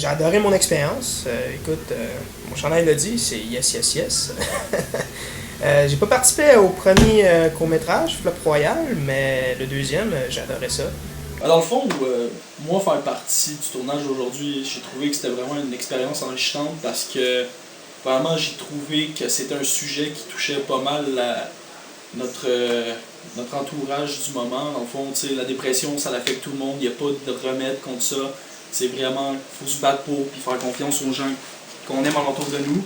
J'ai adoré mon expérience. Écoute, mon chandail l'a dit, c'est yes, yes, yes. J'ai pas participé au premier court-métrage, Flop Royal, mais le deuxième, j'ai adoré ça. Dans le fond, moi, faire partie du tournage aujourd'hui, j'ai trouvé que c'était vraiment une expérience enrichissante parce que vraiment, j'ai trouvé que c'était un sujet qui touchait pas mal notre, notre entourage du moment. Dans le fond, la dépression, ça affecte tout le monde. Il n'y a pas de remède contre ça. C'est vraiment, il faut se battre pour puis faire confiance aux gens qu'on aime alentour de nous.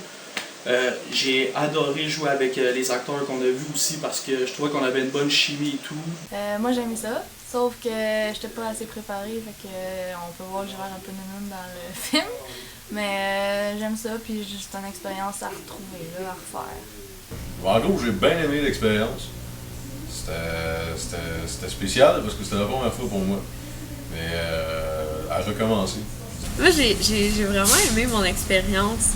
J'ai adoré jouer avec les acteurs qu'on a vus aussi parce que je trouvais qu'on avait une bonne chimie et tout. Moi j'aimais ça, sauf que j'étais pas assez préparée, fait que on peut voir que j'ai l'air un peu nounoun dans le film. Mais j'aime ça, puis juste une expérience à retrouver, là, à refaire. En gros, j'ai bien aimé l'expérience. C'était spécial parce que c'était la première fois pour moi. Mais à recommencer. Moi, j'ai vraiment aimé mon expérience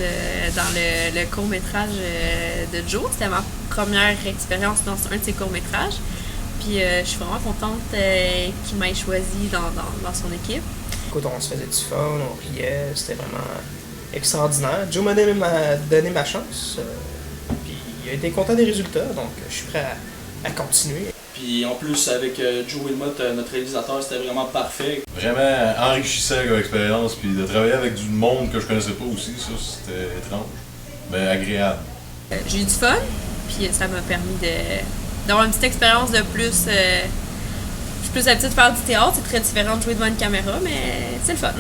dans le court-métrage de Joe. C'était ma première expérience dans un de ses courts-métrages. Puis je suis vraiment contente qu'il m'ait choisi dans son équipe. Écoute, on se faisait du fun, on riait, c'était vraiment extraordinaire. Joe m'a donné ma chance, puis il a été content des résultats, donc je suis prêt à continuer. Puis en plus, avec Joe Wilmot, notre réalisateur, c'était vraiment parfait. Vraiment enrichissant comme expérience, puis de travailler avec du monde que je connaissais pas aussi, ça c'était étrange, mais agréable. J'ai eu du fun, puis ça m'a permis d'avoir une petite expérience de plus. Je suis plus habituée de faire du théâtre, c'est très différent de jouer devant une caméra, mais c'est le fun.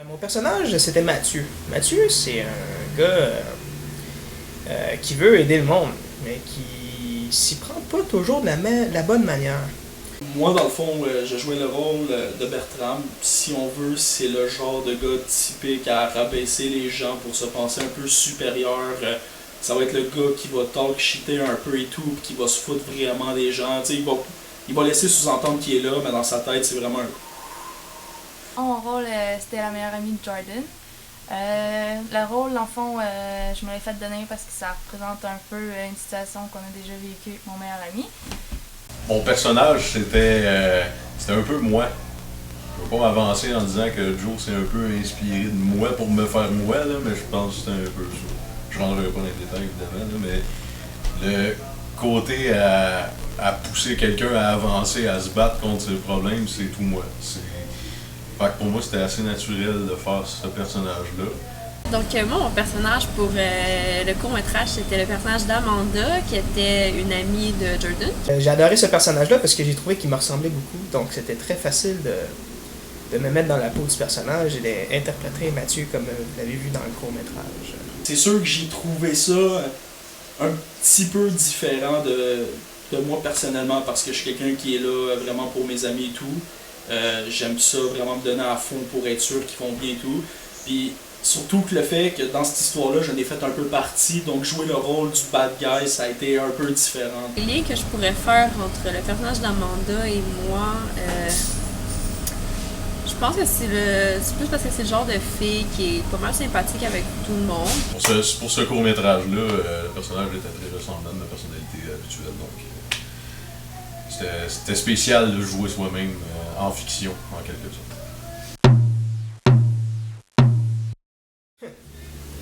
Mon personnage, c'était Mathieu. Mathieu, c'est un gars qui veut aider le monde, mais qui s'y prend pas toujours de la bonne manière. Moi, dans le fond, je jouais le rôle de Bertram. Si on veut, c'est le genre de gars typique à rabaisser les gens pour se penser un peu supérieur. Ça va être le gars qui va talk shitter un peu et tout, puis qui va se foutre vraiment des gens. Il va laisser sous-entendre qu'il est là, mais dans sa tête, c'est vraiment un... Mon rôle, c'était la meilleure amie de Jordan. Le rôle, dans le fond, je me l'ai fait donner parce que ça représente un peu une situation qu'on a déjà vécue avec mon meilleur ami. Mon personnage, c'était un peu moi. Je ne veux pas m'avancer en disant que Joe s'est un peu inspiré de moi pour me faire moi, là, mais je pense que c'était un peu ça. Je ne rentrerai pas dans les détails, évidemment, là, mais le côté à pousser quelqu'un à avancer, à se battre contre ses problèmes, c'est tout moi. Fait que pour moi, c'était assez naturel de faire ce personnage-là. Donc moi, mon personnage pour le court-métrage, c'était le personnage d'Amanda, qui était une amie de Jordan. J'ai adoré ce personnage-là parce que j'ai trouvé qu'il me ressemblait beaucoup, donc c'était très facile de me mettre dans la peau du personnage et d'interpréter Mathieu comme vous l'avez vu dans le court-métrage. C'est sûr que j'ai trouvé ça un petit peu différent de moi personnellement parce que je suis quelqu'un qui est là vraiment pour mes amis et tout. J'aime ça vraiment me donner à fond pour être sûr qu'ils vont bien et tout. Puis surtout que le fait que dans cette histoire-là, j'en ai fait un peu partie, donc jouer le rôle du bad guy, ça a été un peu différent. Le lien que je pourrais faire entre le personnage d'Amanda et moi, je pense que c'est plus parce que c'est le genre de fille qui est pas mal sympathique avec tout le monde. Pour ce court-métrage-là, le personnage était très ressemblant de ma personnalité habituelle, donc c'était spécial de jouer soi-même en fiction, en quelque sorte.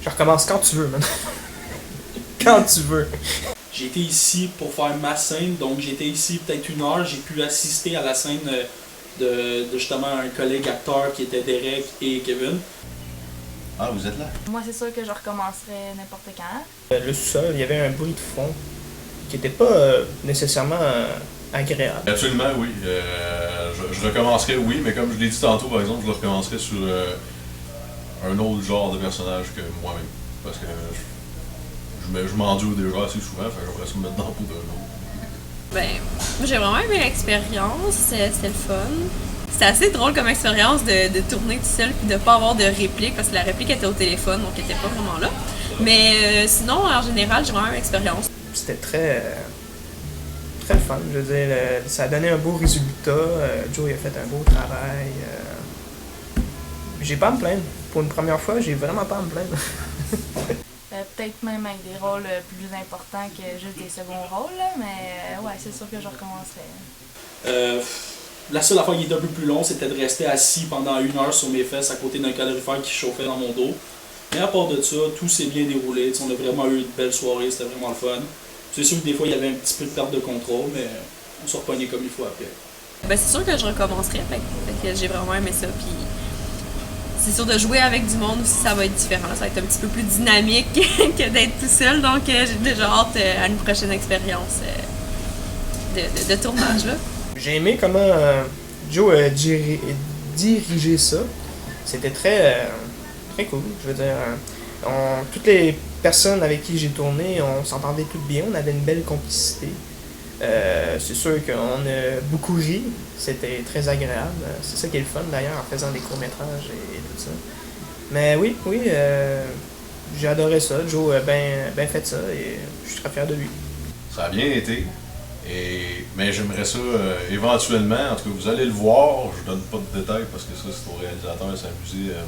Je recommence quand tu veux, man. Quand tu veux. J'ai été ici pour faire ma scène, donc j'ai été ici peut-être 1 heure, j'ai pu assister à la scène de justement un collègue acteur qui était Derek et Kevin. Ah, vous êtes là? Moi, c'est sûr que je recommencerais n'importe quand. Le sous-sol, il y avait un bruit de fond qui n'était pas nécessairement agréable. Absolument, oui. Je recommencerai, oui, mais comme je l'ai dit tantôt, par exemple, je le recommencerai sur un autre genre de personnage que moi-même. Parce que je m'endure déjà assez souvent, fait que j'aimerais ça me mettre dans le pot d'un autre. Ben, moi j'ai vraiment aimé l'expérience, c'était le fun. C'était assez drôle comme expérience de tourner tout seul puis de pas avoir de réplique parce que la réplique était au téléphone donc elle était pas vraiment là. Mais sinon, en général, j'ai vraiment aimé l'expérience. C'était très fun, je veux dire, ça a donné un beau résultat. Joe il a fait un beau travail. J'ai pas à me plaindre. Pour une première fois, j'ai vraiment pas à me plaindre. Peut-être même avec des rôles plus importants que juste des seconds rôles, là, mais ouais, c'est sûr que je recommencerais. La seule affaire qui était un peu plus long, c'était de rester assis pendant 1 heure sur mes fesses à côté d'un calorifère qui chauffait dans mon dos. Mais à part de ça, tout s'est bien déroulé. T'sais, on a vraiment eu une belle soirée, c'était vraiment le fun. C'est sûr que des fois, il y avait un petit peu de perte de contrôle, mais on s'est repognait comme il faut après. Ben, c'est sûr que je recommencerai, fait que j'ai vraiment aimé ça. Puis c'est sûr de jouer avec du monde aussi, ça va être différent. Ça va être un petit peu plus dynamique que d'être tout seul. Donc j'ai déjà hâte à une prochaine expérience de tournage. Là. J'ai aimé comment Joe a dirigé ça. C'était très cool. Je veux dire, toutes les personnes avec qui j'ai tourné, on s'entendait toutes bien, on avait une belle complicité. C'est sûr qu'on a beaucoup ri, c'était très agréable. C'est ça qui est le fun d'ailleurs en faisant des courts-métrages et tout ça. Mais oui, j'ai adoré ça. Joe a bien fait ça et je suis très fier de lui. Ça a bien été. Mais j'aimerais ça éventuellement, en tout cas vous allez le voir, je donne pas de détails parce que ça c'est au réalisateur de s'amuser à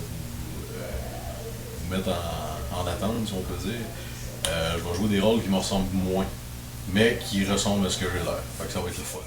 vous mettre en attente si on peut dire. Je vais jouer des rôles qui me ressemblent moins, mais qui ressemblent à ce que j'ai l'air. Fait que ça va être le fun.